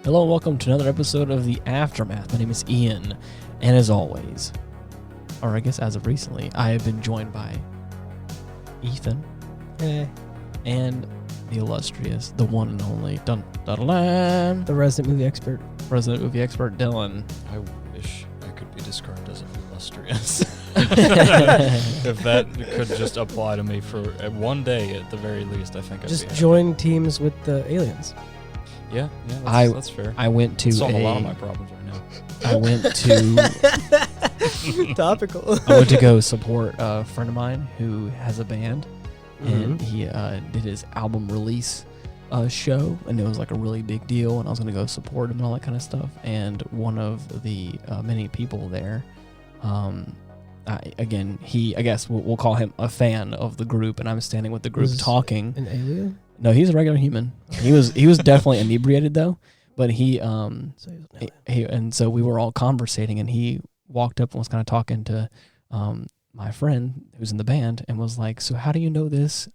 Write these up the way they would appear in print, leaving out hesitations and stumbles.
Hello and welcome to another episode of The Aftermath. My name is Ian, and as always, or I guess as of recently, I have been joined by Ethan and the illustrious, the one and only, the resident movie expert Dylan. I wish I could be described as illustrious. If that could just apply to me for one day at the very least, I think I'd just be join teams with the aliens. Yeah, that's fair. I went to solve a lot of my problems right now. I went to Topical. I went to go support a friend of mine who has a band, and he did his album release show, and it was like a really big deal, and I was going to go support him and all that kind of stuff. And one of the many people there, I guess we'll call him a fan of the group, and I'm standing with the group talking. An alien? No, he's a regular human. He was definitely inebriated though, but he so we were all conversating, and he walked up and was kind of talking to my friend who's in the band and was like, "So how do you know this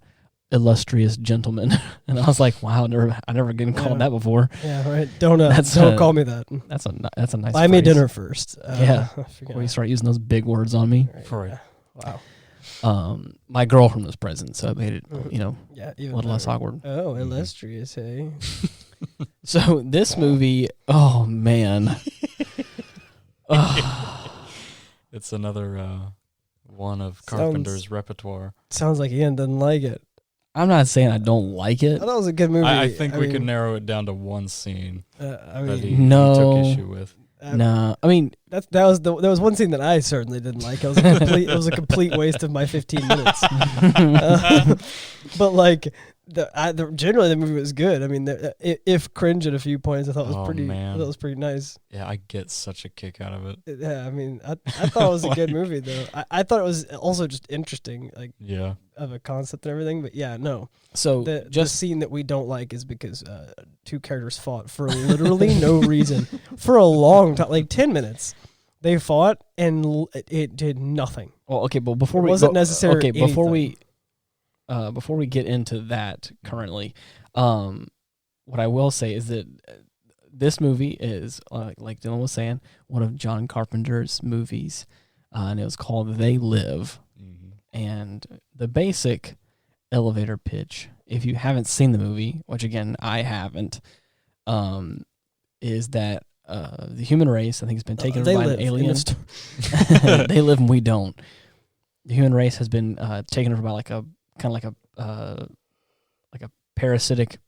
illustrious gentleman?" And I was like, "Wow, I never been called that before." Yeah, right. Don't call me that. That's a nice. Buy me phrase. dinner first. Before you start using those big words on me. Right. Wow. My girlfriend was present, so it made it, a little less awkward. Oh, illustrious, hey. So this movie, oh man, It's another one of Carpenter's repertoire. Sounds like Ian doesn't like it. I'm not saying I don't like it. I thought it was a good movie. I think we could narrow it down to one scene that he no. took issue with. No, I mean that was one scene that I certainly didn't like. It was a complete waste of my 15 minutes. But like generally the movie was good. I mean, if cringe at a few points, I thought it was pretty. Man. I thought it was pretty nice. Yeah, I get such a kick out of it. Yeah, I mean, I thought it was a good movie though. I thought it was also just interesting, like of a concept and everything. But yeah, no. So the scene that we don't like is because two characters fought for literally no reason for a long time, like 10 minutes. They fought and it did nothing. Well, okay, but before we get into that currently, what I will say is that this movie is, like Dylan was saying, one of John Carpenter's movies, and it was called They Live. Mm-hmm. And the basic elevator pitch, if you haven't seen the movie, which again I haven't, is that the human race, I think, has been taken over by an alien. They live and we don't. The human race has been taken over by like a parasitic,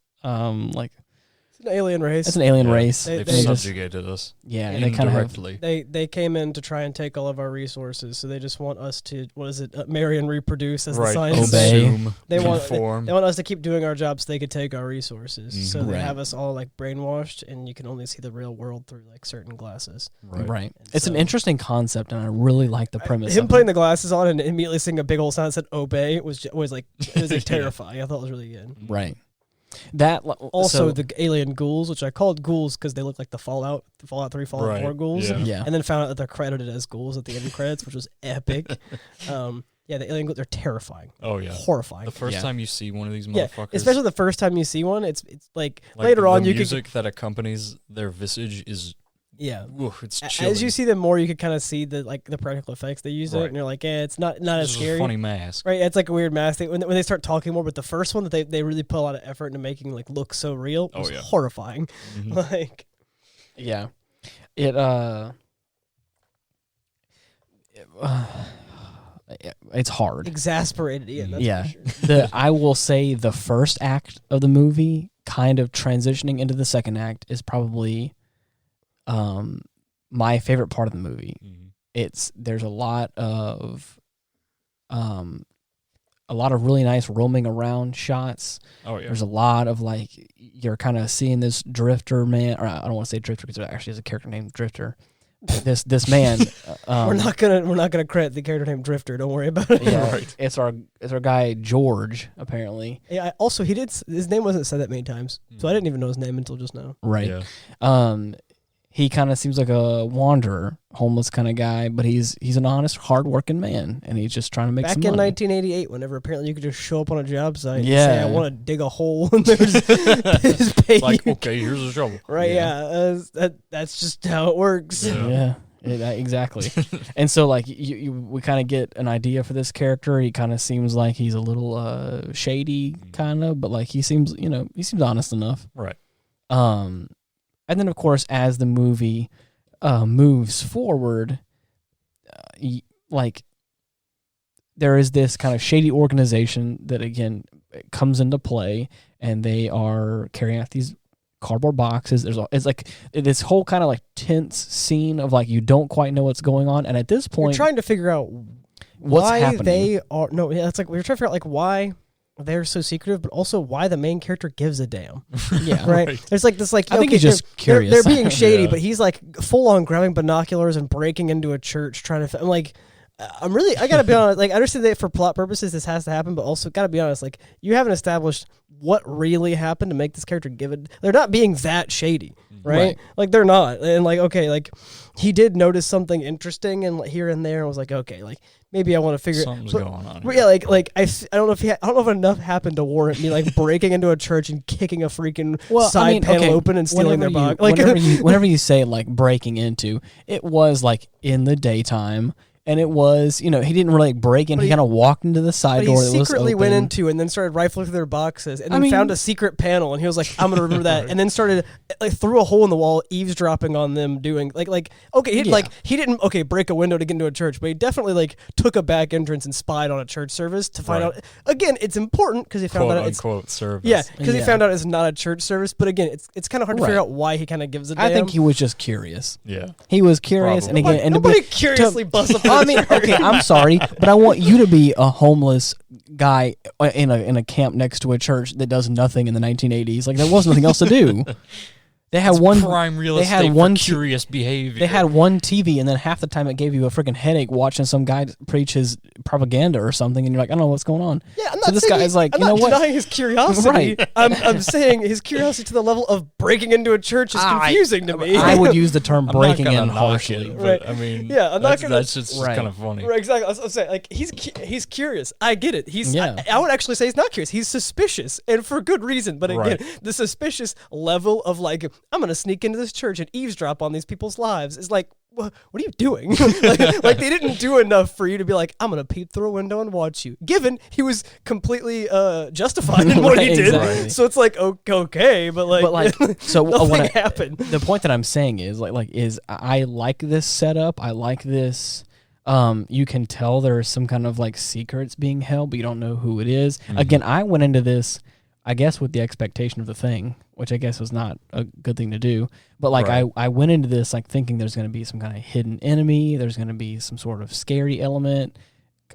it's an alien race. It's an alien race. They've subjugated us. Yeah, and they kind of they came in to try and take all of our resources. So they just want us to marry and reproduce as the science. Obey. They want us to keep doing our jobs so they could take our resources. Mm-hmm. So they have us all like brainwashed, and you can only see the real world through like certain glasses. Right. It's an interesting concept, and I really like the premise. Him putting the glasses on and immediately seeing a big old sign that said "Obey" was like terrifying. I thought it was really good. Right. That also the alien ghouls, which I called ghouls because they look like the Fallout 3, Fallout 4 ghouls. Yeah. And then found out that they're credited as ghouls at the end credits, which was epic. The alien ghouls, they're terrifying. Oh yeah, horrifying. The first time you see one of these motherfuckers, especially the first time you see one, it's like later on the music that accompanies their visage is. Yeah, it's chilling. As you see them more, you can kind of see the practical effects they use it, and you're like, it's not as scary. A funny mask, right? It's like a weird mask. When they start talking more, but the first one that they really put a lot of effort into making like look so real was horrifying. Mm-hmm. It's hard. Exasperated, Ian. For sure. I will say the first act of the movie, kind of transitioning into the second act, is probably my favorite part of the movie. Mm-hmm. There's a lot of really nice roaming around shots. Oh yeah. There's a lot of like you're kind of seeing this drifter man, or I don't want to say drifter because there actually is a character named Drifter. This man. We're not gonna credit the character named Drifter. Don't worry about it. Yeah, right. It's our guy George apparently. Yeah. Also, his name wasn't said that many times, so I didn't even know his name until just now. Right. Yeah. he kind of seems like a wanderer, homeless kind of guy, but he's an honest, hardworking man, and he's just trying to make back some in money. 1988, whenever apparently you could just show up on a job site and Yeah. say, I want to dig a hole, and just pay Like, you. okay, here's a shovel. Right, yeah. That's just how it works. Yeah. Exactly. And so, like, we kind of get an idea for this character. He kind of seems like he's a little shady, kind of, but like he seems honest enough. Right. And then, of course, as the movie moves forward, like there is this kind of shady organization that again comes into play, and they are carrying out these cardboard boxes. It's like this whole kind of like tense scene of like you don't quite know what's going on, and at this point, You're trying to figure out what's why happening. they are. No, yeah, it's like we're trying to figure out like why they're so secretive, but also why the main character gives a damn. Yeah, Right? There's like this like I think okay, he's just they're curious. being shady, Yeah. but he's like full on grabbing binoculars and breaking into a church trying to. I'm like. I gotta be honest. Like, I understand that for plot purposes, this has to happen, but also gotta be honest. Like, you haven't established what really happened to make this character give it. They're not being that shady, right? Right. Like, they're not. And like, okay, like he did notice something interesting and here and there. And was like, okay, like maybe I want to figure Something's but- going on. But yeah, like I don't know if I don't know if enough happened to warrant me like breaking into a church and kicking a freaking side panel open and stealing their box. Like, whenever you say like breaking into, it was like in the daytime. And it was, he didn't really like break in. He kind of walked into the side but door he that was secretly open. went into and then started rifling through their boxes and then I mean- found a secret panel and he was like, I'm gonna remember that, and then started like through a hole in the wall, eavesdropping on them doing like okay, he didn't break a window to get into a church, but he definitely like took a back entrance and spied on a church service to find out. Again, it's important because he found Quote out it's unquote service. yeah, because he Yeah. found out it's not a church service. But again, it's kind of hard to figure Right. out why he kind of gives a damn. I think he was just curious. Yeah. He was curious, Probably. and again, and nobody curiously busts up. I mean, okay, I'm sorry, but I want you to be a homeless guy in a camp next to a church that does nothing in the 1980s. Like there was nothing else to do. They had one prime real they estate had one for curious behavior. They had one TV, and then half the time it gave you a freaking headache watching some guy preach his propaganda or something, and you're like, I don't know what's going on. Yeah, I'm not So this saying guy's like, I'm you know not what? denying his curiosity. Right. I'm saying his curiosity to the level of breaking into a church is confusing to me. I would use the term I'm breaking not gonna in knock harshly. it, Right. but I mean, Yeah, I'm not that's, gonna- that's just Right. kind of funny. Right, exactly. I was saying, like he's curious. I get it. He's Yeah. I would actually say he's not curious. He's suspicious, and for good reason. But again, Right. the suspicious level of like, I'm gonna sneak into this church and eavesdrop on these people's lives is like, what are you doing? like they didn't do enough for you to be like, I'm gonna peep through a window and watch you. Given he was completely justified in what Right, he did, exactly. so it's like okay, but like so nothing happened. The point that I'm saying is is I like this setup. I like this. You can tell there's some kind of like secrets being held, but you don't know who it is. Mm-hmm. Again, I went into this, I guess, with the expectation of the thing, which I guess was not a good thing to do. But like Right. I went into this like thinking there's going to be some kind of hidden enemy. There's going to be some sort of scary element,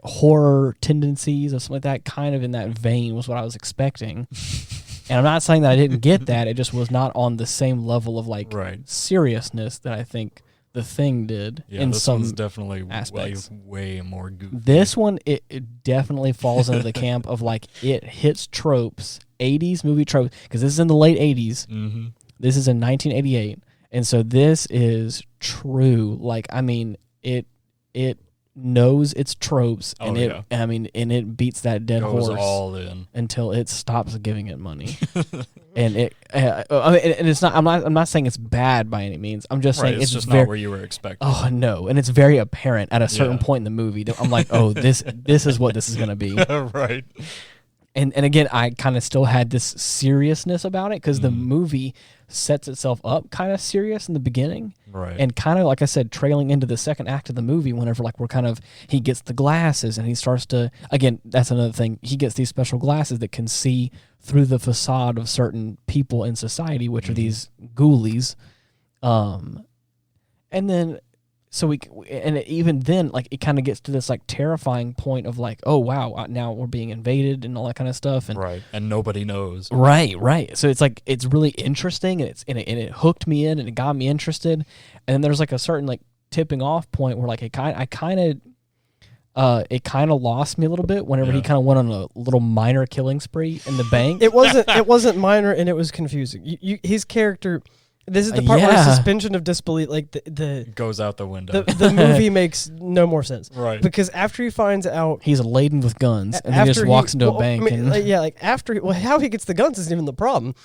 horror tendencies or something like that. Kind of in that vein was what I was expecting. And I'm not saying that I didn't get that. It just was not on the same level of like Right. seriousness that I think the thing did Yeah, in this some one's definitely aspects. way more goofy. This one, it definitely falls into the camp of like it hits tropes, 80s movie tropes, because this is in the late 80s. Mm-hmm. This is in 1988, and so this is true. Like, I mean, it knows its tropes, and Oh, and it beats that dead Goes horse all in. until it stops giving it money. And it, I mean, and it's not. I'm not saying it's bad by any means. I'm just Right, saying it's just very, not where you were expecting. Oh no, and it's very apparent at a certain Yeah. point in the movie. I'm like, oh, this is what this is gonna be. Right. And again, I kind of still had this seriousness about it because the Mhm. movie sets itself up kind of serious in the beginning, Right. and kind of like I said, trailing into the second act of the movie. Whenever like he gets the glasses and he starts to, again, that's another thing. He gets these special glasses that can see through the facade of certain people in society, which are these ghoulies. And then, so even then, like it kind of gets to this like terrifying point of like, oh wow, now we're being invaded and all that kind of stuff, and right. And nobody knows. right. So it's like it's really interesting, and it hooked me in, and it got me interested. And then there's like a certain like tipping off point where like it kind of lost me a little bit whenever he Yeah. kind of went on a little minor killing spree in the bank. It wasn't minor, and it was confusing. His character, This is the part where Yeah. suspension of disbelief, like the Goes out the window. the movie makes no more sense. Right. Because after he finds out, He's laden with guns, and then he just walks into a bank. And how he gets the guns isn't even the problem.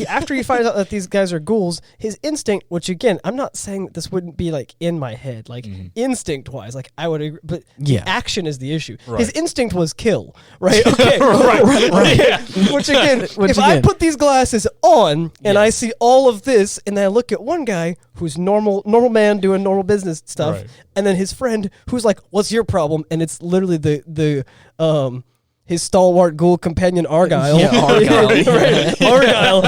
After he finds out that these guys are ghouls, his instinct, which again, I'm not saying that this wouldn't be like in my head, like instinct wise, like I would agree, but Yeah. the action is the issue. Right. His instinct was kill, right? Okay, right. Yeah. Which again, I put these glasses on and I see all of this, and then I look at one guy who's normal man doing normal business stuff, Right. and then his friend who's like, "What's your problem?" And it's literally his stalwart ghoul companion Argyle. Yeah, Argyle. Right. Argyle.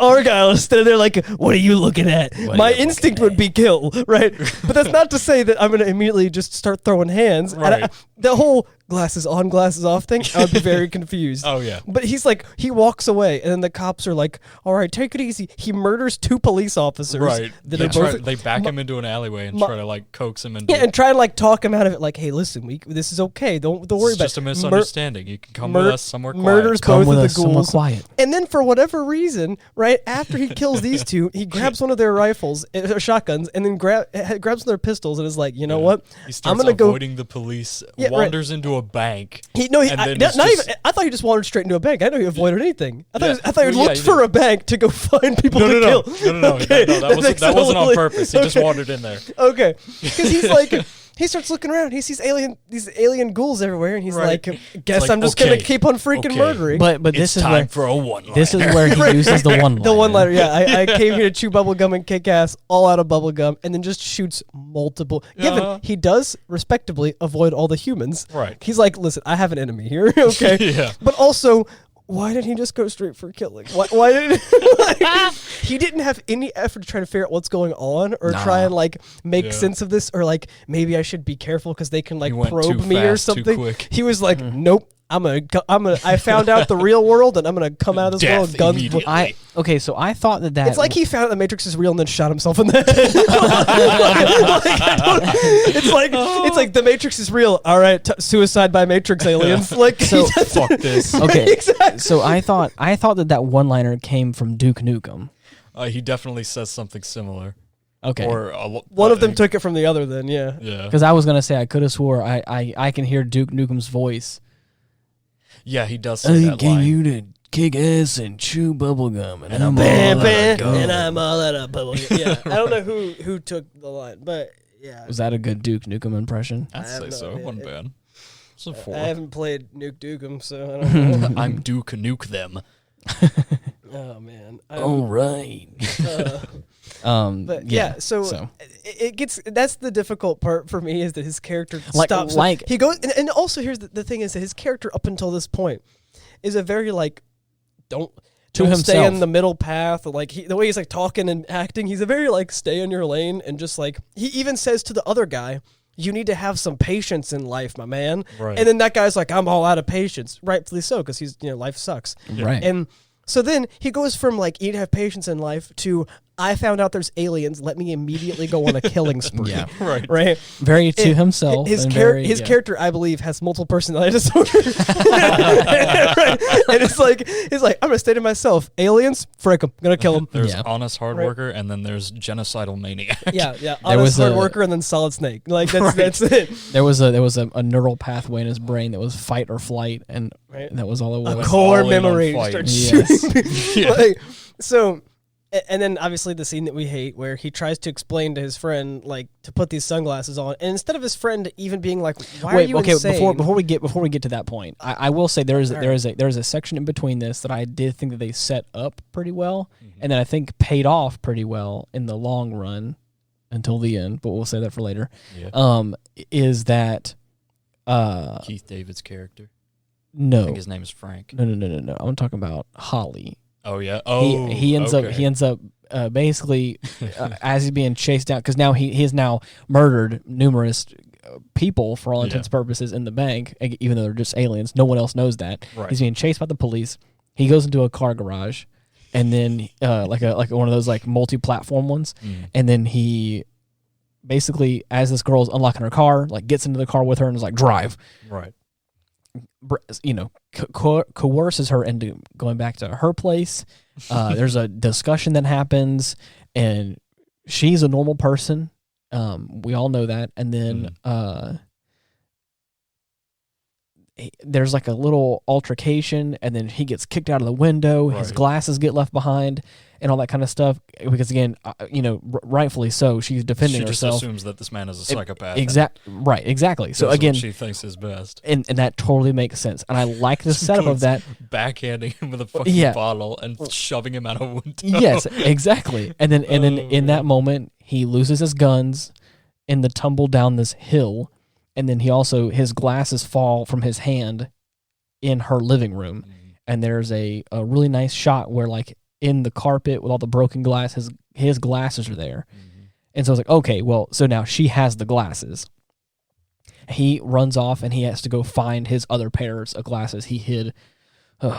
Argyle is standing there like, "What are you looking at?" My instinct would be kill, right? But that's not to say that I'm going to immediately just start throwing hands. Right. And the whole glasses on, glasses off thing, I would be very confused. Oh, yeah. But he's like, he walks away, and then the cops are like, "All right, take it easy." He murders 2 police officers. Right. That are both, They back him into an alleyway and try to like coax him into. yeah, and try and like talk him out of it. Like, "Hey, listen, this is okay. Don't worry It's about just it." a misunderstanding. You can come with us somewhere quiet. Murders Come both with of us the somewhere ghouls. quiet. And then for whatever reason, right after he kills these 2, he grabs one of their rifles, or shotguns, and then grabs one of their pistols, and is like, "You know what? He starts I'm gonna avoiding the police. Yeah, right. Wanders into a bank. I thought he just wandered straight into a bank. I didn't know he avoided anything. I thought he Well, looked for a bank to go find people to kill. No. Okay. That wasn't on purpose. He just Okay. wandered in there. Okay, because he's like, he starts looking around. He sees these alien ghouls everywhere, and he's Right. like, "Guess like, I'm just okay, gonna keep on freaking okay. murdering." But It's this is time where for a one-liner. this is where he uses the one. The one letter, yeah. I came here to chew bubble gum and kick ass, all out of bubble gum, and then just shoots multiple. Given he does respectably avoid all the humans, Right. He's like, "Listen, I have an enemy here, okay?" Yeah. But also, why didn't he just go straight for killing? Why did he didn't have any effort to try to figure out what's going on or try and like make sense of this, or like maybe I should be careful because they can like went probe too me or fast, too something. quick. He was like, "Nope. I found out the real world, and I'm gonna come out of this world Death guns." immediately. So I thought that It's like he found out the Matrix is real and then shot himself in the head. It's like the Matrix is real. All right, suicide by Matrix aliens. Like, So- Fuck this. okay. Exactly. So I thought that one-liner came from Duke Nukem. He definitely says something similar. Okay. Or One of them took it from the other. Then yeah. Yeah. Because I was gonna say I could have swore I can hear Duke Nukem's voice. Yeah, he does say that line. you to kick ass and chew bubblegum, and I'm Bam, all bam, out of gum. and I'm all out of bubble. Yeah, I don't know who took the line, but yeah, Was that a good Duke Nukem impression? I'd say have no so. idea. Wasn't bad. It's a 4. I haven't played Nuke Dukem, so I don't know. I'm Duke Nuke them. Oh man. All right. But yeah, so it gets, that's the difficult part for me, is that his character stops. He goes, and also here's the thing is that his character up until this point is a very like don't stay in the middle path, or like the way he's like talking and acting, he's a very like stay in your lane, and just like he even says to the other guy, "You need to have some patience in life, my man." Right. And then that guy's like, "I'm all out of patience," rightfully so, because he's life sucks. Right. And so then he goes from like, "You need to have patience in life," to, "I found out there's aliens. Let me immediately go on a killing spree." Yeah. Right. Right. Very to himself. His and character, I believe, has multiple personality disorder. Right. And it's like, "I'm gonna stay to myself. Aliens, frick 'em. Gonna kill them." There's Yeah. honest hard worker, and then there's genocidal maniac. Yeah. There Honest was hard a- worker, and then solid snake. Like that's it. There was a neural pathway in his brain that was fight or flight, and Right. that was all it A was. core all in on memory. fight. Starts Yes. shooting. Like, so. And then obviously the scene that we hate, where he tries to explain to his friend like to put these sunglasses on, and instead of his friend even being like, "Why are you insane?" Before we get to that point, I will say there is a section in between this that I did think that they set up pretty well, and then I think paid off pretty well in the long run until the end. But we'll say that for later. Yeah. Is that Keith David's character. I no? think his name is Frank. No. I'm talking about Holly. Oh yeah. Oh, He ends up basically as he's being chased down, because now he has now murdered numerous people for all intents and purposes in the bank, even though they're just aliens. No one else knows that. Right. He's being chased by the police. He goes into a car garage, and then like one of those like multi-platform ones, and then he basically, as this girl's unlocking her car, like gets into the car with her and is like, "Drive." Right. coerces her into going back to her place. There's a discussion that happens, and she's a normal person. We all know that. And then there's like a little altercation, and then he gets kicked out of the window. His glasses get left behind, and all that kind of stuff. Because again, rightfully so, she's defending herself. She just assumes that this man is a psychopath. Exactly. So again, what she thinks is best, and that totally makes sense. And I like the setup of that. Backhanding him with a fucking bottle and shoving him out a window. Yes, exactly. And then in that moment, he loses his guns in the tumble down this hill. And then his glasses fall from his hand in her living room. And there's a really nice shot where, like, in the carpet with all the broken glass, his glasses are there. And so I was like, okay, well, so now she has the glasses. He runs off and he has to go find his other pairs of glasses. He hid a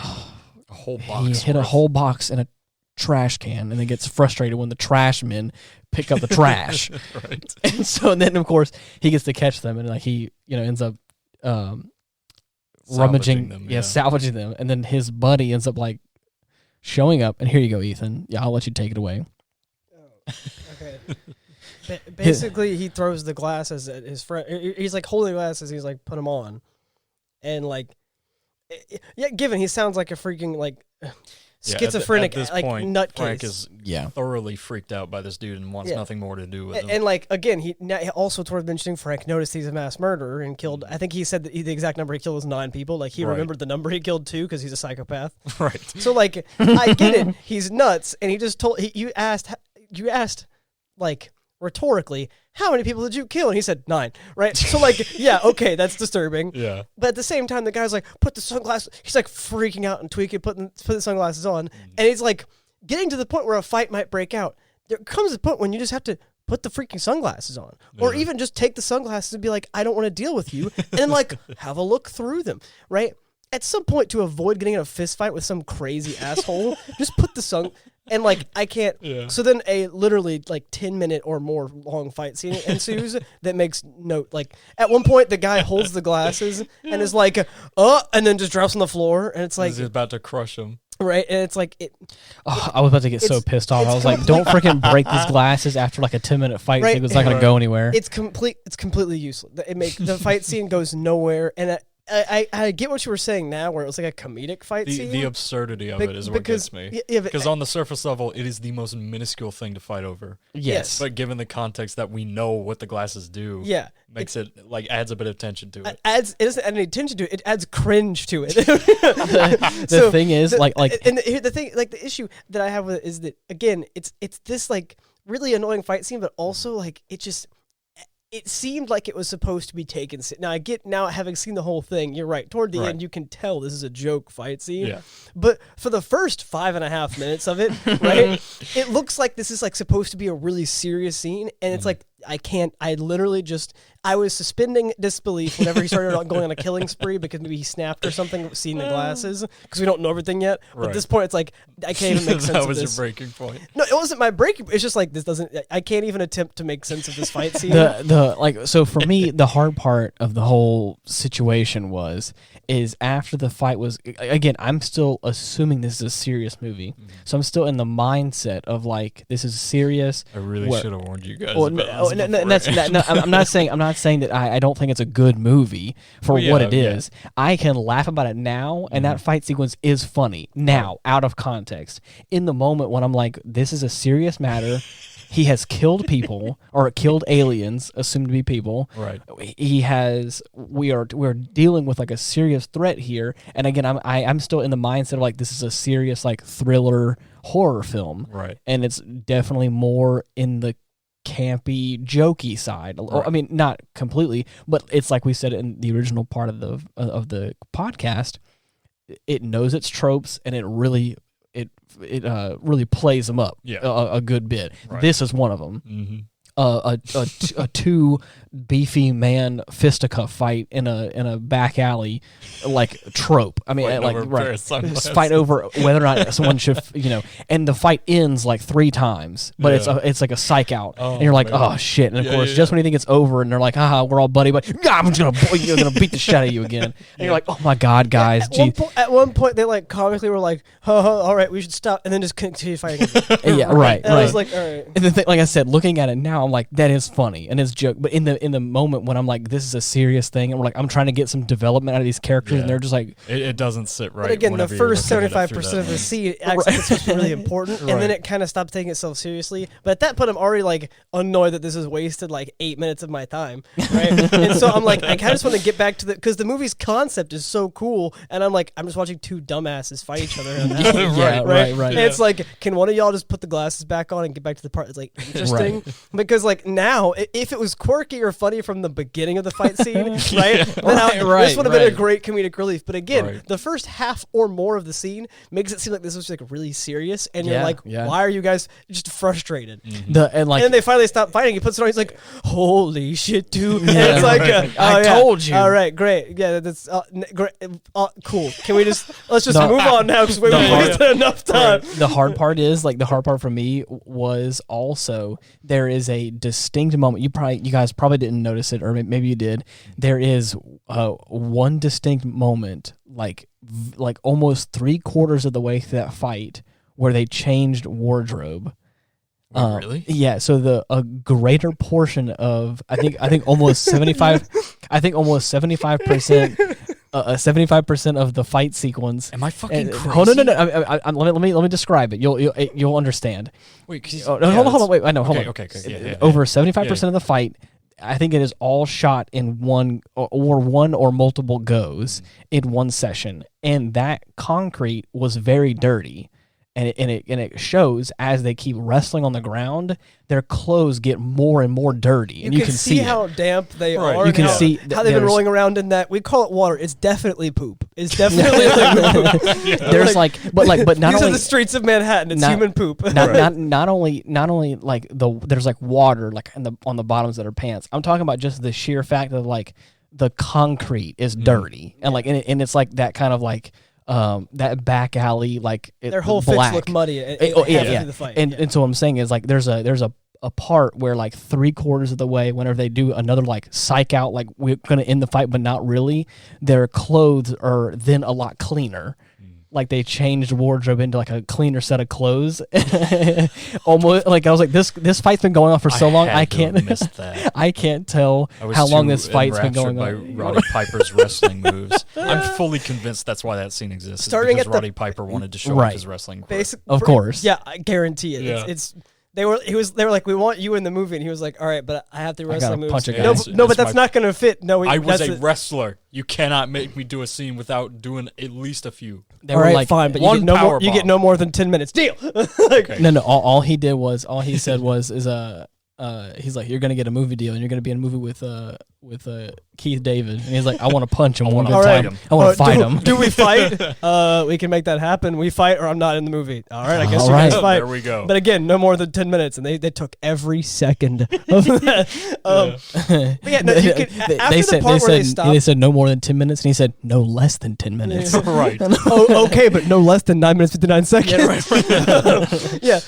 whole box. He hid a whole box in a trash can, and then gets frustrated when the trash men pick up the trash. Right. And so then, of course, he gets to catch them, and like he ends up rummaging them, salvaging them, and then his buddy ends up like showing up, and here you go, Ethan. Yeah, I'll let you take it away. Oh, okay. Basically, he throws the glasses at his friend. He's like holding the glasses. He's like, put them on, and like, given he sounds like a freaking like schizophrenic, at like point, nutcase. Frank is thoroughly freaked out by this dude and wants nothing more to do with him. And like again, he also towards mentioning Frank noticed he's a mass murderer and killed. I think he said that the exact number he killed was 9 people. Like he remembered the number he killed too because he's a psychopath. Right. So like I get it. He's nuts, and he just told you asked like rhetorically, how many people did you kill? And he said 9, right? So like, yeah, okay, that's disturbing. Yeah. But at the same time, the guy's like, put the sunglasses. He's like freaking out and tweaking, put the sunglasses on, and he's like getting to the point where a fight might break out. There comes a point when you just have to put the freaking sunglasses on, or even just take the sunglasses and be like, I don't want to deal with you, and then like have a look through them, right? At some point, to avoid getting in a fist fight with some crazy asshole, just put the and like I can't. Yeah. So then a literally like 10-minute or more long fight scene ensues that makes like at one point the guy holds the glasses and is like, and then just drops on the floor, and it's like he's about to crush him. Right, and it's like I was about to get so pissed off. I was like, "Don't freaking break these glasses after like a 10-minute fight. Right. It's not going to go anywhere." It's completely useless. The fight scene goes nowhere, and I get what you were saying now, where it was like a comedic fight scene. The absurdity of it is what gets me. Because on the surface level, it is the most minuscule thing to fight over. Yes. But given the context that we know what the glasses do, makes it like adds a bit of tension to it. It doesn't add any tension to it. It adds cringe to it. the thing is, the issue that I have with it is that again, it's this like really annoying fight scene, but also like it seemed like it was supposed to be taken. Now having seen the whole thing, you're right. Toward the end, you can tell this is a joke fight scene. Yeah. But for the first 5.5 minutes of it, right, it looks like this is like supposed to be a really serious scene, and it's like I was suspending disbelief whenever he started going on a killing spree because maybe he snapped or something, seeing the glasses, because we don't know everything yet. But at this point, it's like, I can't even make sense of this. That was your breaking point. No, it wasn't my breaking. It's just like, I can't even attempt to make sense of this fight scene. So for me, the hard part of the whole situation is after the fight was, again, I'm still assuming this is a serious movie. So I'm still in the mindset of like, this is serious. I really should have warned you guys. I'm not saying that I don't think it's a good movie for what it is. I can laugh about it now, and that fight sequence is funny now, out of context. In the moment when I'm like, this is a serious matter. He has killed people or killed aliens, assumed to be people. Right. We're dealing with like a serious threat here, and again, I'm still in the mindset of like, this is a serious like thriller horror film. Right. And it's definitely more in the campy, jokey side. Right. I mean, not completely, but it's like we said in the original part of the podcast. It knows its tropes, and it really plays them up a good bit. Right. This is one of them. Mm-hmm. A 2 beefy man fisticuff fight in a back alley, like trope. I mean, just fight over whether or not someone should, and the fight ends like 3 times, but it's like a psych out, and you're like, oh shit, and of course, just when you think it's over, and they're like, haha, we're all buddy, but I'm just gonna beat the shit out of you again, and you're like, oh my god, guys. At one point, they like comically were like, all right, we should stop, and then just continue fighting. Right. I was like, all right. And the thing, like I said, looking at it now, I'm like, that is funny and it's joke. But in the moment when I'm like, this is a serious thing, and we're like, I'm trying to get some development out of these characters, and they're just like, it doesn't sit right. But again, the first 75% of the scene acts like it's supposed to be really important, and then it kind of stopped taking itself seriously. But at that point, I'm already like annoyed that this has wasted like 8 minutes of my time, right? And so I'm like, I kind of just want to get back to because the movie's concept is so cool, and I'm like, I'm just watching 2 dumbasses fight each other. Right. And it's like, can one of y'all just put the glasses back on and get back to the part that's like interesting? Because like now, if it was quirky or funny from the beginning of the fight scene, right? This would have been a great comedic relief. But again, the first half or more of the scene makes it seem like this was like really serious, and you're like, why are you guys just frustrated? And then they finally stop fighting. He puts it on. He's like, holy shit, dude! And it's like, I told you. All right, great. Yeah, that's great. Cool. Can we let's just move on now because we wasted enough time. The hard part is the hard part for me was also there is a distinct moment. You guys probably didn't notice it, or maybe you did. There is one distinct moment, like almost 3/4 of the way through that fight, where they changed wardrobe. Really? Yeah. So a greater portion of I think almost 75. I think almost 75%. 75% of the fight sequence. Am I fucking crazy? Hold on, no. Let me describe it. You'll understand. Wait, hold on. Wait, I know. Hold on. Okay. Yeah. Over 75% of the fight, I think it is all shot in one or multiple goes in one session, and that concrete was very dirty. And it shows as they keep wrestling on the ground, their clothes get more and more dirty, and you can see how damp they are. You can see how they've been rolling around in that. We call it water. It's definitely poop. It's definitely poop. There's but not these only are the streets of Manhattan. It's human poop. Not only like there's like water like on the bottoms of their pants. I'm talking about just the sheer fact of like the concrete is dirty, and and it's like that kind of like. That back alley, like their whole black. fits look muddy. Yeah. The fight. And so what I'm saying is like there's a part where like 3/4 of the way, whenever they do another like psych out, like we're gonna end the fight, but not really, their clothes are then a lot cleaner. Like they changed wardrobe into like a cleaner set of clothes. Almost like I was like, this fight's been going on for so long. I can't I can't tell how long this fight's been going by on. Roddy Piper's wrestling moves. I'm fully convinced that's why that scene exists. Starting because Roddy Piper wanted to show off his wrestling. Of course. Yeah, I guarantee it. Yeah. It's They were like, we want you in the movie, and he was like, all right, but I have to wrestle moves. Punch a guy. No, but that's not going to fit. No, I was a wrestler. You cannot make me do a scene without doing at least a few. They were like, fine, but you get no more than 10 minutes. Deal. No. All he said was he's like, you're gonna get a movie deal, and you're gonna be in a movie with Keith David, and he's like, I want to punch him one good time. I want to fight him. Do we fight? We can make that happen. We fight, or I'm not in the movie. All right, I guess you guys fight. There we go. But again, no more than 10 minutes, and they took every second of that. They said no more than 10 minutes, and he said no less than 10 minutes. Right. Okay, but no less than 9 minutes 59 seconds. Yeah,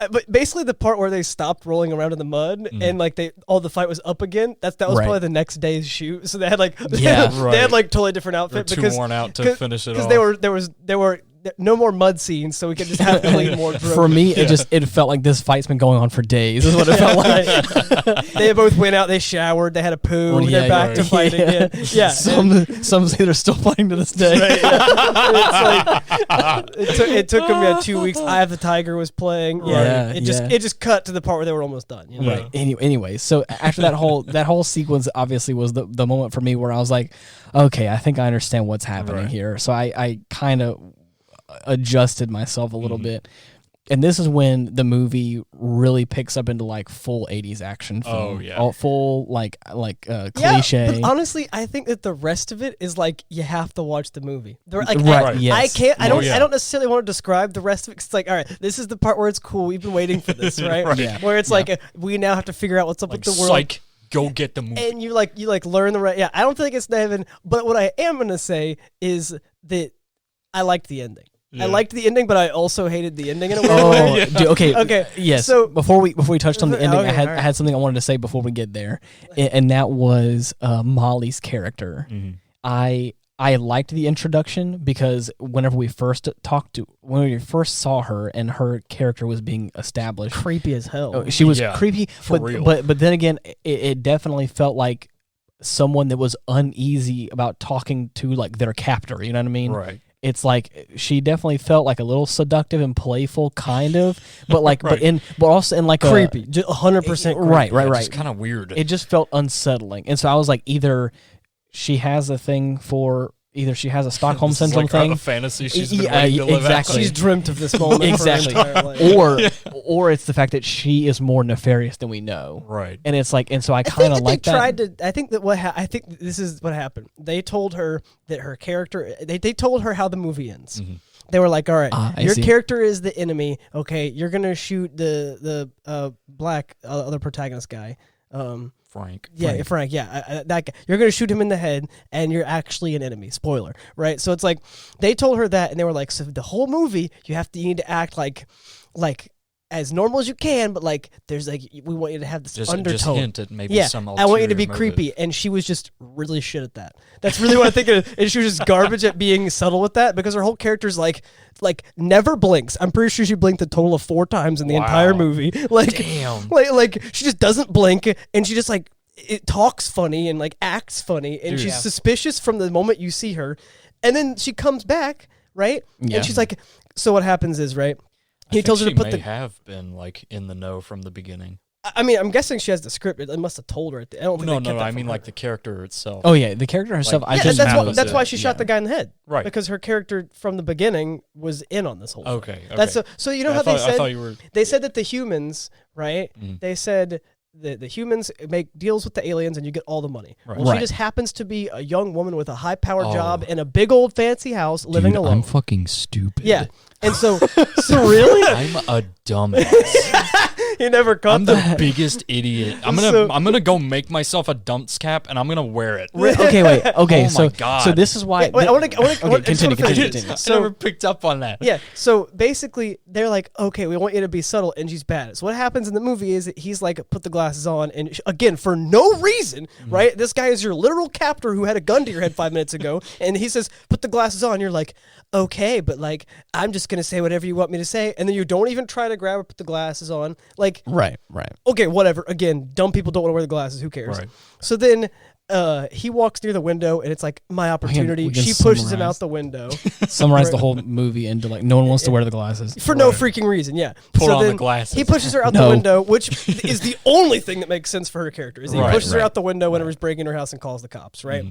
but basically the part where they stopped rolling around in the mud and like all the fight was up again. That was probably the next day's shoot. So they had like they had like totally different outfit They're because too worn out to finish it off. Because there were no more mud scenes, so we could just have clean more. For me, it felt like this fight's been going on for days. Is what it felt like. They both went out, they showered, they had a poo, they're back to fight again. Yeah, some say they're still fighting to this day. Right, yeah. It took them 2 weeks. Eye of the Tiger was playing. It just cut to the part where they were almost done. You know? Right. Anyway, so after that whole sequence, obviously was the moment for me where I was like, okay, I think I understand what's happening here. So I kind of adjusted myself a little bit, and this is when the movie really picks up into like full 80s action film. Full like cliche. But honestly, I think that the rest of it is like you have to watch the movie. Yes. I don't necessarily want to describe the rest of it. 'Cause it's like, all right, this is the part where it's cool. We've been waiting for this, right? Yeah. Where it's like we now have to figure out what's up with the world. Psych. go get the movie. And you learn the right. Yeah, I don't think it's Nevin, but what I am gonna say is that I liked the ending. I liked the ending, but I also hated the ending in a weird way. Dude, okay. Okay. Yes. So before we touched on the ending, okay, I had something I wanted to say before we get there, and that was Molly's character. I liked the introduction because whenever we first saw her and her character was being established, creepy as hell. she was creepy, for real. But then again, it definitely felt like someone that was uneasy about talking to like their captor. You know what I mean? Right. It's like she definitely felt like a little seductive and playful, kind of, but like, but also in like creepy, 100% right. It's kind of weird. It just felt unsettling, and so I was like, either she has a Stockholm syndrome like thing, a fantasy she's been waiting to live exactly. out. She's dreamt of this moment exactly, for her entire life. or it's the fact that she is more nefarious than we know, right? And it's like, and so I kind of like that. I think this is what happened. They told her that her character. They told her how the movie ends. Mm-hmm. They were like, "All right, your character is the enemy. Okay, you're gonna shoot the black other protagonist guy." Frank. Yeah, Frank. Yeah, that guy. You're gonna shoot him in the head, and you're actually an enemy. Spoiler, right? So it's like they told her that, and they were like, so the whole movie, you need to act like as normal as you can, but like there's like we want you to have this undertone. Just hint at maybe some I want you to be motive. creepy, and she was just really shit at that. That's really what I think. And she was just garbage at being subtle with that because her whole character's like never blinks. I'm pretty sure she blinked a total of 4 times in the entire movie. Like, damn. Like she just doesn't blink, and she just like it talks funny and like acts funny, and she's suspicious from the moment you see her, and then she comes back, right? Yeah. And she's like, so what happens is, right? He tells her to put have been like in the know from the beginning. I mean, I'm guessing she has the script. I must have told her. I don't think no. I mean, like the character itself. Oh yeah, the character herself. Like, that's why she shot the guy in the head, right? Because her character from the beginning was in on this whole thing. Okay. That's so you know how they said. I thought you were. They said that the humans, right? Mm-hmm. They said the humans make deals with the aliens and you get all the money. Right. Well, she just happens to be a young woman with a high-powered job in a big old fancy house living alone. I'm fucking stupid. Yeah. And so really? I'm a dumbass. You never caught I'm the biggest idiot. I'm gonna go make myself a dunce cap and I'm gonna wear it. Okay, wait. Okay, oh my God. So this is why. Wait, I want to continue. So, I never picked up on that. Yeah. So basically, they're like, okay, we want you to be subtle, and she's bad. So what happens in the movie is that he's like, put the glasses on, and again, for no reason, right? This guy is your literal captor who had a gun to your head 5 minutes ago, and he says, put the glasses on. You're like, okay, but like, I'm just gonna say whatever you want me to say, and then you don't even try to grab or put the glasses on. Like, right. Okay, whatever. Again, dumb people don't want to wear the glasses. Who cares? Right. So then he walks near the window, and it's like, my opportunity. She pushes him out the window. Summarize the whole movie into like, no one wants to wear the glasses. For no freaking reason, yeah. Pull on the glasses. He pushes her out the window, which is the only thing that makes sense for her character. Is he pushes her out the window whenever he's breaking her house and calls the cops, right?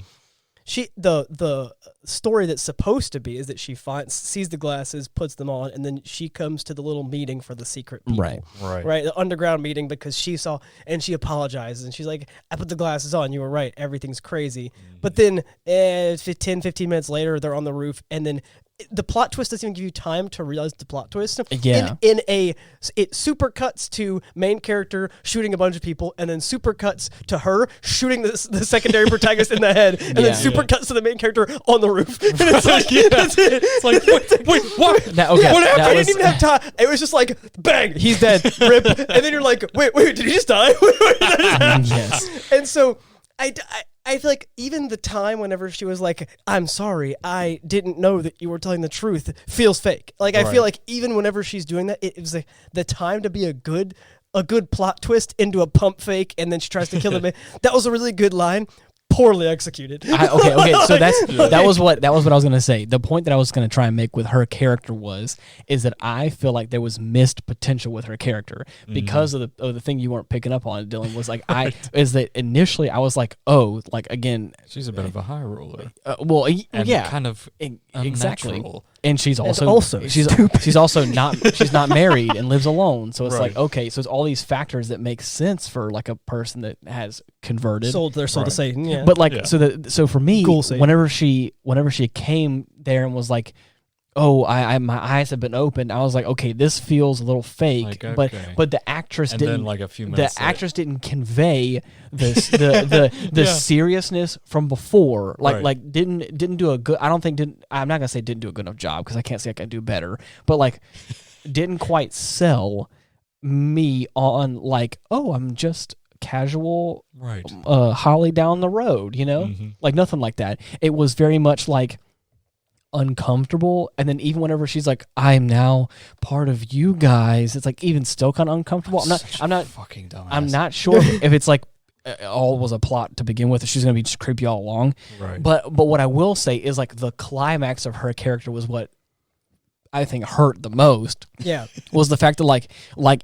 The story that's supposed to be is that she sees the glasses, puts them on, and then she comes to the little meeting for the secret people. Right, the underground meeting, because she saw, and she apologizes, and she's like, I put the glasses on, you were right, everything's crazy. But then 15 minutes later, they're on the roof, and then the plot twist doesn't even give you time to realize the plot twist. Yeah. It super cuts to main character shooting a bunch of people, and then super cuts to her shooting the secondary protagonist in the head, and then super cuts to the main character on the roof. And it's like, that's it. It's like, wait, what? What happened? I didn't even have time. It was just like, bang, he's dead, rip. And then you're like, wait, did he just die? Yes. And so I feel like even the time whenever she was like, I'm sorry, I didn't know that you were telling the truth, feels fake. Like, I feel like even whenever she's doing that, it was like the time to be a good plot twist into a pump fake, and then she tries to kill him. That was a really good line. Poorly executed. Okay. So that was what I was gonna say. The point that I was gonna try and make with her character is that I feel like there was missed potential with her character because of the thing you weren't picking up on, Dylan, was like is that initially I was like, oh, like again, she's a bit of a high roller. Kind of exactly. Unnatural. And she's also not married and lives alone. So it's like, okay, so it's all these factors that make sense for like a person that has converted, sold their soul to Satan. Yeah. But like, so for me, whenever she came there and was like, my eyes have been opened. I was like, okay, this feels a little fake, Like, but okay. but the actress And didn't. then like a few minutes The actress didn't convey this the Yeah. seriousness from before. Right. Like didn't do a good. I don't think didn't. I'm not gonna say didn't do a good enough job because I can't say I can do better. But like didn't quite sell me on like, oh, I'm just casual Right. Holly down the road, you know? Mhm. Like nothing like that. It was very much like uncomfortable, and then even whenever she's like, I'm now part of you guys, it's like even still kind of uncomfortable. I'm not fucking dumbass. I'm not sure if it's like all was a plot to begin with, if she's gonna be just creepy all along. Right. But what I will say is like the climax of her character was what I think hurt the most. Yeah. Was the fact that like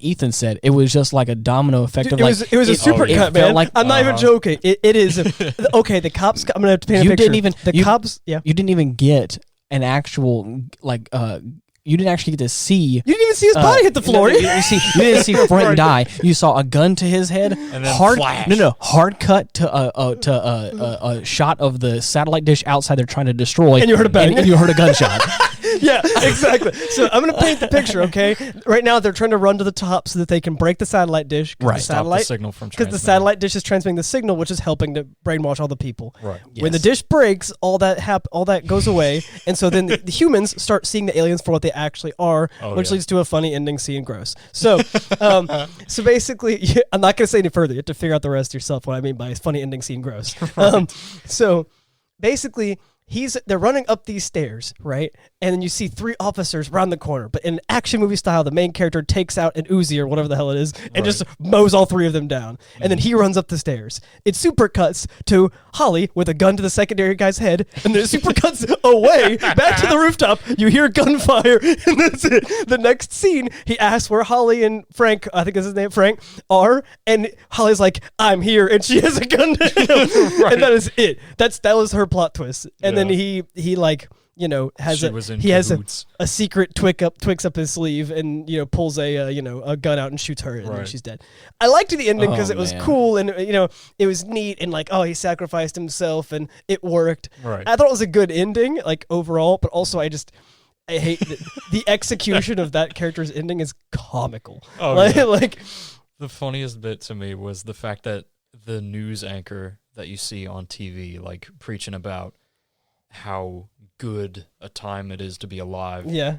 Ethan said, it was just like a domino effect of It like was a super it cut, felt man. like I'm not even joking. It is. Okay, the cops. I'm gonna have to paint a You picture. didn't even- The you- cops. Yeah. you didn't even get an actual like you didn't actually get to see. You didn't even see his body hit the floor. You didn't see Frank die. You saw a gun to his head. And then hard flash. hard cut to a shot of the satellite dish outside they're trying to destroy. And you heard a bang. And you heard a gunshot. Yeah, exactly. So I'm gonna paint the picture. Okay. Right now they're trying to run to the top so that they can break the satellite dish. 'Cause Right. The Stop the satellite. signal from Because the transmitting. satellite dish is transmitting the signal, which is helping to brainwash all the people. Right. When the Yes. dish breaks, all that goes away, and so then the humans start seeing the aliens for what they actually are, Oh, which yeah. leads to a funny ending scene. Gross. So, so basically, I'm not gonna say any further. You have to figure out the rest yourself. What I mean by funny ending scene, gross. So basically. They're running up these stairs, right? And then you see 3 officers round the corner. But in an action movie style, the main character takes out an Uzi or whatever the hell it is and just mows all 3 of them down. And then he runs up the stairs. It super cuts to Holly with a gun to the secondary guy's head. And then it super cuts away back to the rooftop. You hear gunfire. And that's it. The next scene, he asks where Holly and Frank, I think is his name, Frank, are. And Holly's like, I'm here. And she has a gun to him. And that is it. That was her plot twist. And then he like, you know, has She was in he has cahoots. a secret twix up his sleeve and, you know, pulls a gun out and shoots her and then Right. she's dead. I liked the ending because Oh, it was man. cool and, you know, it was neat and like, oh, he sacrificed himself and it worked. Right. I thought it was a good ending, like overall, but also I hate the execution of that character's ending is comical. Oh, like, yeah. like The funniest bit to me was the fact that the news anchor that you see on TV, like preaching about how good a time it is to be alive. yeah.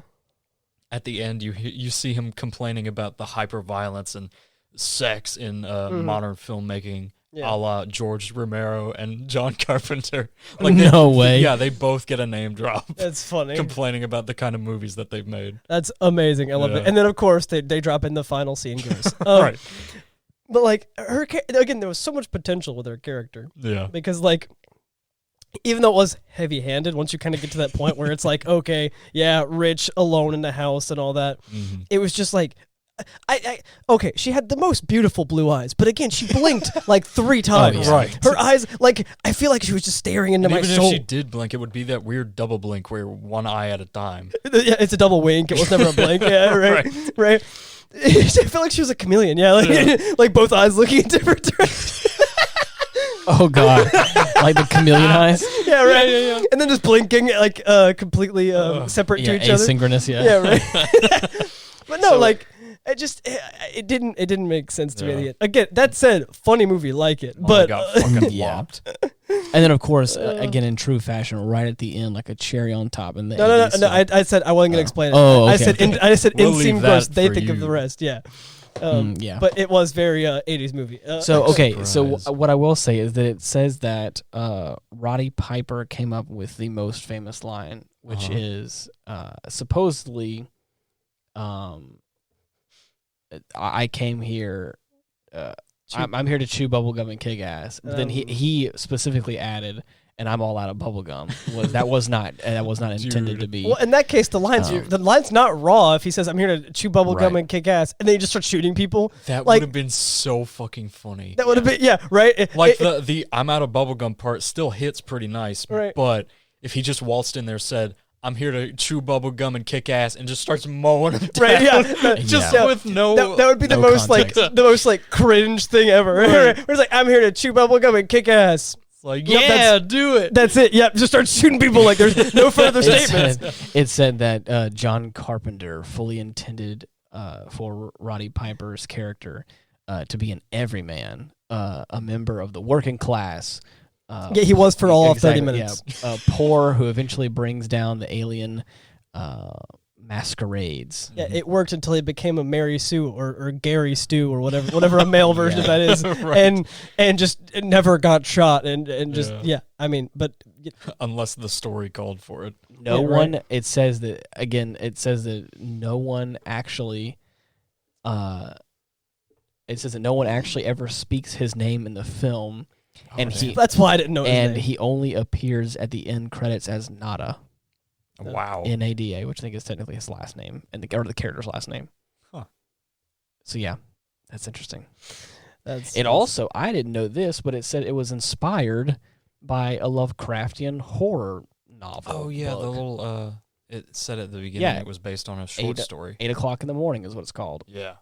At the end, you see him complaining about the hyper-violence and sex in modern filmmaking, Yeah. a la George Romero and John Carpenter. No way. Yeah, they both get a name drop. That's funny. Complaining about the kind of movies that they've made. That's amazing. I love Yeah. it. And then of course they drop in the final scene, gross. Right. But like again, there was so much potential with her character Yeah. because like, even though it was heavy-handed, once you kind of get to that point where it's like, okay, yeah, rich, alone in the house and all that, it was just like, okay, she had the most beautiful blue eyes, but again, she blinked like 3 times. yeah. Right. Her eyes, like, I feel like she was just staring into And my even soul. if she did blink, it would be that weird double blink where one eye at a time. Yeah, it's a double wink. It was never a blink. Yeah, right. Right. I feel like she was a chameleon. Yeah, like, like both eyes looking in different directions. Oh god, like the chameleon eyes. Yeah, right. And then just blinking like completely separate to Yeah, each other. asynchronous. Yeah. Yeah, right. But no, like it didn't make sense to me. At the end. Again, that said, funny movie, like it, but got fucking Yeah. whopped. And then of course, again in true fashion, right at the end, like a cherry on top. And no. I said I wasn't gonna explain it. Oh, I okay, said okay. I said We'll in-scene leave gross. that They for think of you. the rest. Yeah. Yeah. But it was very 80s movie. So okay, so Surprise. what I will say is that it says that Roddy Piper came up with the most famous line, which is supposedly, I came here. I'm here to chew bubblegum and kick ass. But then he specifically added, and I'm all out of bubblegum. That was not intended Dude. to be. Well, in that case, the line's not raw. If he says, "I'm here to chew bubble gum Right. and kick ass," and then he just starts shooting people, That like would have been so fucking funny. that would have been right. Like the I'm out of bubblegum part still hits pretty nice, Right. but if he just waltzed in there, said, I'm here to chew bubblegum and kick ass, and just starts mowing them down. Right, yeah. Just Yeah. with no... That would be the No most context. like the most like cringe thing ever. Where it's like, I'm here to chew bubble gum and kick ass. It's like, Yep, yeah, do it. That's it. Yep, just start shooting people like there's no further statements. It said that John Carpenter fully intended for Roddy Piper's character to be an everyman, a member of the working class. Yeah, he was for all of 30 minutes. Yeah, poor who eventually brings down the alien masquerades. Yeah, it worked until he became a Mary Sue or Gary Stu or whatever a male version of that is, Right. and just never got shot and just I mean, but Unless the story called for it. No one. It says that again. It says that no one actually. It says that no one actually ever speaks his name in the film, and that's why I didn't know. And his name. he only appears at the end credits as Nada. Wow. Nada, which I think is technically his last name, or the character's last name. Huh. So yeah, that's interesting. That's Also, I didn't know this, but it said it was inspired by a Lovecraftian horror novel. Oh yeah, book. the little. It said at the beginning it was based on a short story. 8 o'clock in the morning is what it's called. Yeah.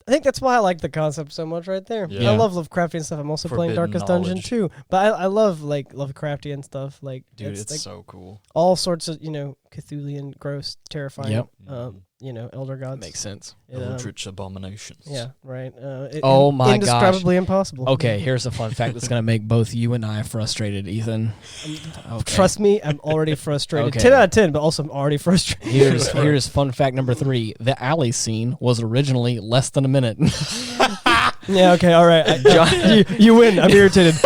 I think that's why I like the concept so much right there. Yeah. I love Lovecraftian stuff. I'm also playing Forbidden Darkest Dungeon knowledge. too. But I love like Lovecraftian stuff. Like Dude, it's like so cool. all sorts of, Cthulhian, gross, terrifying, Yep. elder gods. Makes sense. Eldritch abominations. Yeah, right. Oh my gosh. Indescribably impossible. Okay, here's a fun fact that's going to make both you and I frustrated, Ethan. Okay. Trust me, I'm already frustrated. Okay. 10 out of 10, but also I'm already frustrated. Here's fun fact number 3. The alley scene was originally less than a minute. Yeah, okay, all right. You win. I'm irritated.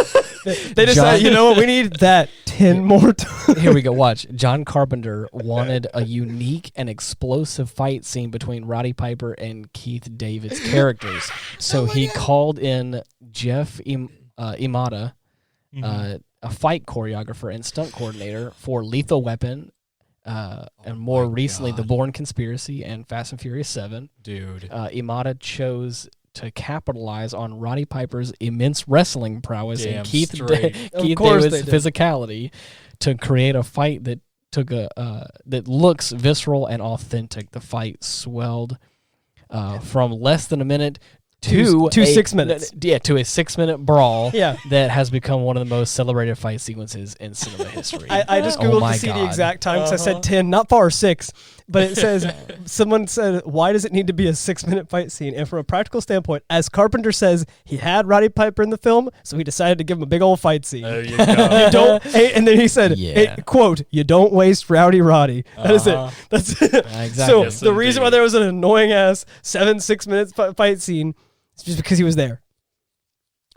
They decided, you know what, we need that 10 more times. Here we go, watch. John Carpenter wanted a unique and explosive fight scene between Roddy Piper and Keith David's characters. So he called in Jeff Imada, a fight choreographer and stunt coordinator for Lethal Weapon, and more recently The Bourne Conspiracy and Fast and Furious 7. Dude. Imada chose to capitalize on Roddy Piper's immense wrestling prowess and Keith David's physicality to create a fight that took that looks visceral and authentic. The fight swelled from less than a minute to 6 minutes. Yeah, to a 6-minute brawl. Yeah. That has become one of the most celebrated fight sequences in cinema history. I just Googled to see the exact time because I said 10, not far 6. But it says, someone said, why does it need to be a 6-minute fight scene? And from a practical standpoint, as Carpenter says, he had Roddy Piper in the film, so he decided to give him a big old fight scene. There you go. And then he said, quote, you don't waste Roddy. That is it. That's it. Exactly. So Yes, the reason why there was an annoying ass 6 minutes fight scene is just because he was there.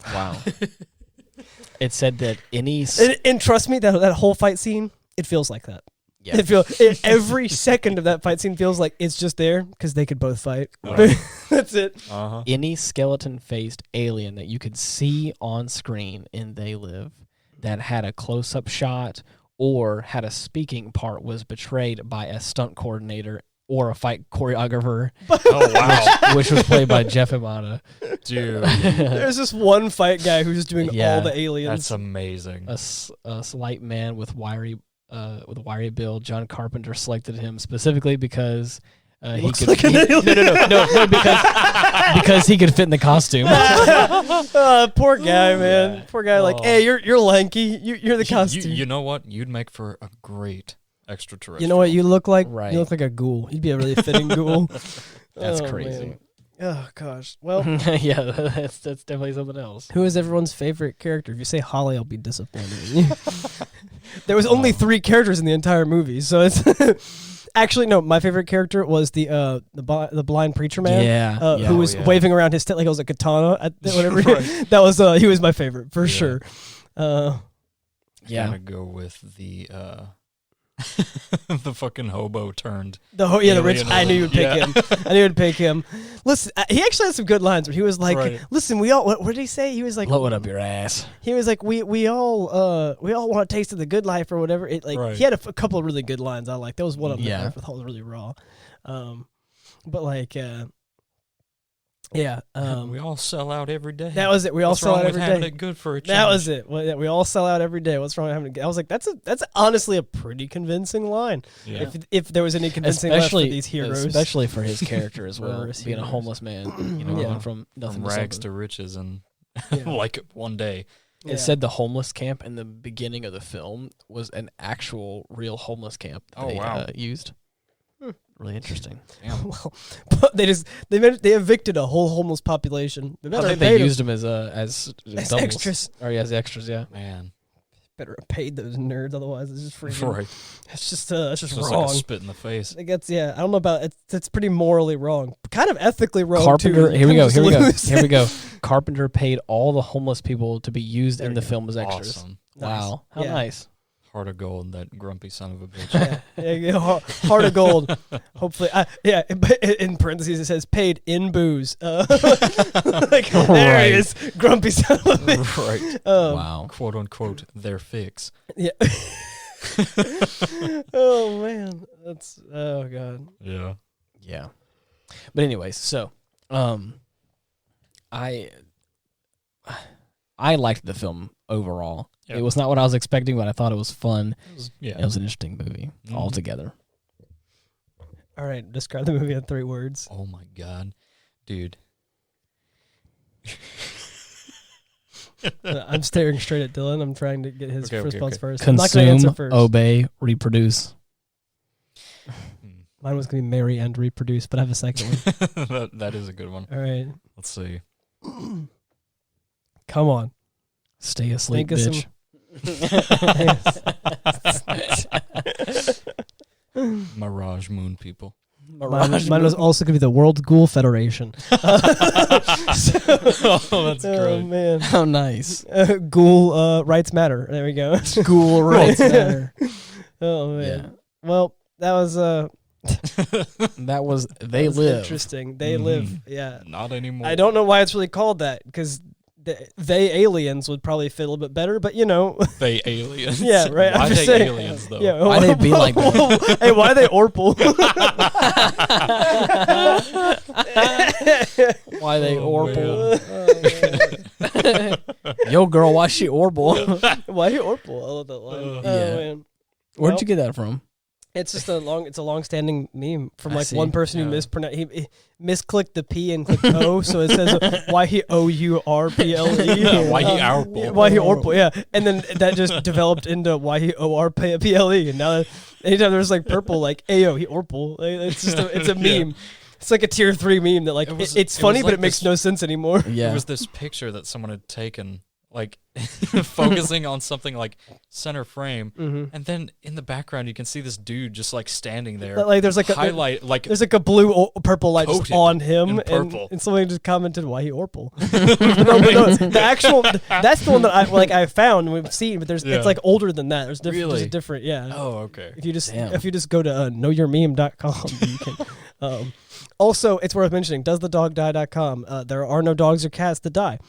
Wow. It said that any... And trust me, that whole fight scene, it feels like that. Yeah. Every second of that fight scene feels like it's just there because they could both fight. Right. That's it. Any skeleton-faced alien that you could see on screen in They Live that had a close-up shot or had a speaking part was betrayed by a stunt coordinator or a fight choreographer. Oh, wow. which was played by Jeff Imada. Dude. There's this one fight guy who's just doing all the aliens. That's amazing. A slight man with a wiry build. John Carpenter selected him specifically because he could. No, because he could fit in the costume. Poor guy, man. Yeah. Poor guy. Like, hey, you're lanky. You're the costume. You know what? You'd make for a great extraterrestrial. You know what you look like? Right. You look like a ghoul. You'd be a really fitting ghoul. That's Oh, crazy. man. Oh gosh. Well, Yeah, that's definitely something else. who is everyone's favorite character? If you say Holly, I'll be disappointed in you. There was only 3 characters in the entire movie, so it's actually no. My favorite character was the blind preacher man, who was waving around his like it was a katana at whatever. That was he was my favorite for sure. Gotta go with the the fucking hobo turned. The rich. I knew you'd pick him. I knew you'd pick him. Listen, he actually had some good lines where he was like, "Listen, we all." What did he say? He was like, "Blow it up your ass." He was like, "We all want a taste of the good life or whatever." He had a couple of really good lines I liked. That was one of them that I thought was really raw. But like, we all sell out every day. that was it. We all What's sell wrong out with every having day. it good for a change? That was it. Well, we all sell out every day. What's wrong with having it? I was like, that's honestly a pretty convincing line. Yeah. If there was any convincing left for these heroes, especially for his character as well, Murderous being a heroes. homeless man, going from nothing From to rags something. to riches and Yeah. like one day. It said the homeless camp in the beginning of the film was an actual real homeless camp that they used. Really interesting. Well, but they evicted a whole homeless population. I think they used them as doubles. extras. Or as extras, yeah. Man. Better have paid those nerds, otherwise it's just freaking. Right. It's just wrong. Like a spit in the face. I guess, I don't know about it's pretty morally wrong, kind of ethically wrong. Carpenter, too. here we go. Carpenter paid all the homeless people to be used in the film as extras. Awesome. Wow, how nice. Heart of gold, that grumpy son of a bitch. Heart of gold. Hopefully, in parentheses it says paid in booze. There he is, grumpy son of a bitch. Right. Wow. Quote unquote, their fix. Yeah. Oh man, oh god. Yeah. Yeah. But anyways, so I liked the film overall. Yep. It was not what I was expecting, but I thought it was fun. It was an interesting movie altogether. All right, describe the movie in 3 words. Oh my god, dude. I'm staring straight at Dylan. I'm trying to get his response first. I'm not gonna Consume, answer first. obey, reproduce. Mine was going to be marry and reproduce, but I have a second one. that is a good one. All right. Let's see. Come on. Stay asleep, Think of bitch. Mirage Moon people. Mine was also going to be the World Ghoul Federation. That's Oh, great. man. How nice. Ghoul Rights Matter. There we go. Ghoul rights matter. Oh, man. Yeah. Well, that was... That was They that was Live. interesting. They live. Yeah. Not anymore. I don't know why it's really called that, because they aliens would probably fit a little bit better, but They aliens. Yeah, right. Why I'm just they saying. aliens though? Yeah, Why they be like that? Hey, why are they Orpal? Why they Oh, Orpal? Yo, girl, why she Orpal? Why are you Orpal? I love that line. Oh, Yeah. man. Where'd you get that from? It's just a long-standing meme from I see. one person who Yeah. he misclicked the P and clicked O, so it says why he OURPLE. Why he Orpal? Why he Orpal? Yeah, and then that just developed into why he ORPLE, and now anytime there's like purple, like Ayo, he Orpal. Like, it's just it's a meme. It's like a tier 3 meme that like it's funny, but it makes no sense anymore. Yeah. It was this picture that someone had taken, like focusing on something like center frame, and then in the background you can see this dude just like standing there. Like there's like highlight, there's like a blue purple light just coated on him, in purple. and someone just commented why he Orpal. no, the actual that's the one that I found and we've seen, but there's it's like older than that. There's different, Really? there's a different, yeah. Oh, okay. If you just go to knowyourmeme.com, you can. Also, it's worth mentioning. DoesTheDogDie.com. There are no dogs or cats that die.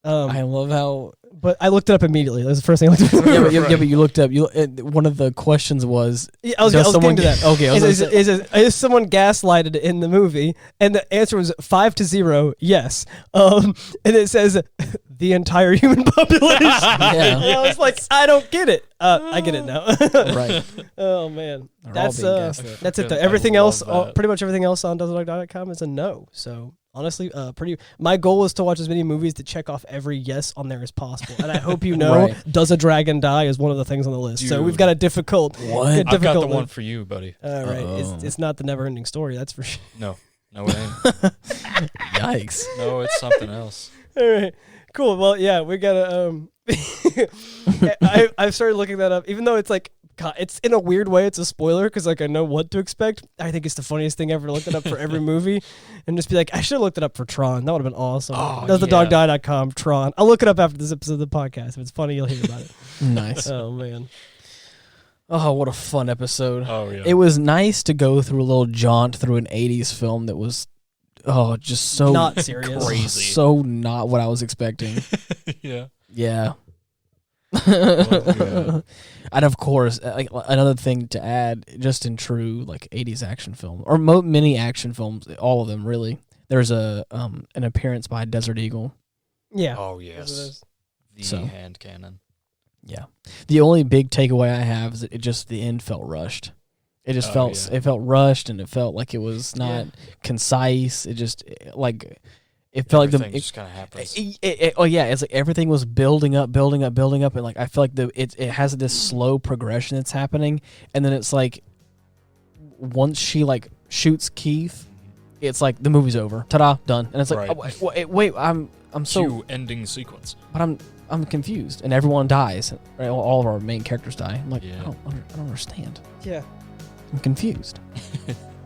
I love how. But I looked it up immediately. That was the first thing I looked up. But you looked up. One of the questions was. Yeah, I was getting to that. Okay. Is someone gaslighted in the movie? And the answer was 5-0. Yes. And it says the entire human population. Yeah. And I was like, I don't get it. I get it now. Right. Oh man, They're that's all being gaslit. that's it though. I Everything love else, that. pretty much everything else on DoesTheDog.com is a no. So honestly, my goal is to watch as many movies to check off every yes on there as possible. And I hope you know, Right. Does a Dragon Die is one of the things on the list. So Dude. we've got a difficult. What? a I've got the difficult one for you, buddy. All right, it's not the never-ending story. That's for sure. No, it ain't. Yikes. No, it's something else. All right, cool. Well, yeah, we gotta. I've started looking that up, even though it's like. It's in a weird way. It's a spoiler because like I know what to expect. I think it's the funniest thing ever to look it up for every movie, and just be like, I should have looked it up for Tron. That would have been awesome. Oh, DoesTheDogDie.com, Tron. I'll look it up after this episode of the podcast. If it's funny, you'll hear about it. Nice. Oh man. Oh, what a fun episode. Oh yeah. It was nice to go through a little jaunt through an 80s film that was, just so Not serious. Crazy. So not what I was expecting. Yeah. Yeah. yeah. And of course, like another thing to add, just in true like 80s action film or many action films, all of them really. There's an appearance by Desert Eagle. Yeah. Oh yes. The hand cannon. Yeah. The only big takeaway I have is that the end felt rushed. It just felt rushed, and it felt like it was not concise. It just like It felt like Everything just kind of happens. oh yeah, it's like everything was building up, and like I feel like it has this slow progression that's happening, and then it's like once she like shoots Keith, it's like the movie's over, ta-da, done, and it's like Right. wait, I'm so Cue ending sequence. but I'm confused, and everyone dies, right? All of our main characters die. I'm like, Yeah. I don't understand. Yeah. I'm confused.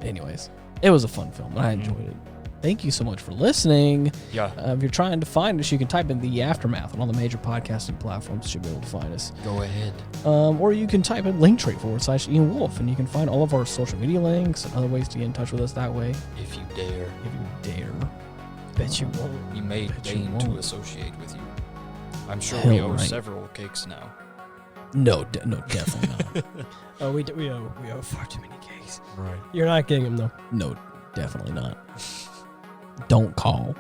Anyways, it was a fun film, and I enjoyed it. Thank you so much for listening. Yeah. If you're trying to find us, you can type in The Aftermath on all the major podcasting platforms. You should be able to find us. Go ahead. Or you can type in Linktree/Ian Wolf, and you can find all of our social media links and other ways to get in touch with us that way. If you dare. If you dare. Bet you won't. We may Bet you deign to won't. associate with you. I'm sure Hell we owe right. several cakes now. No, definitely not. Oh, we owe far too many cakes. Right. You're not getting them though. No, definitely not. Don't call.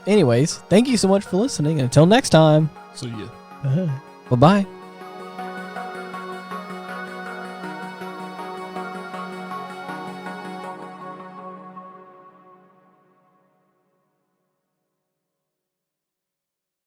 Anyways, thank you so much for listening, and until next time, See ya. bye-bye.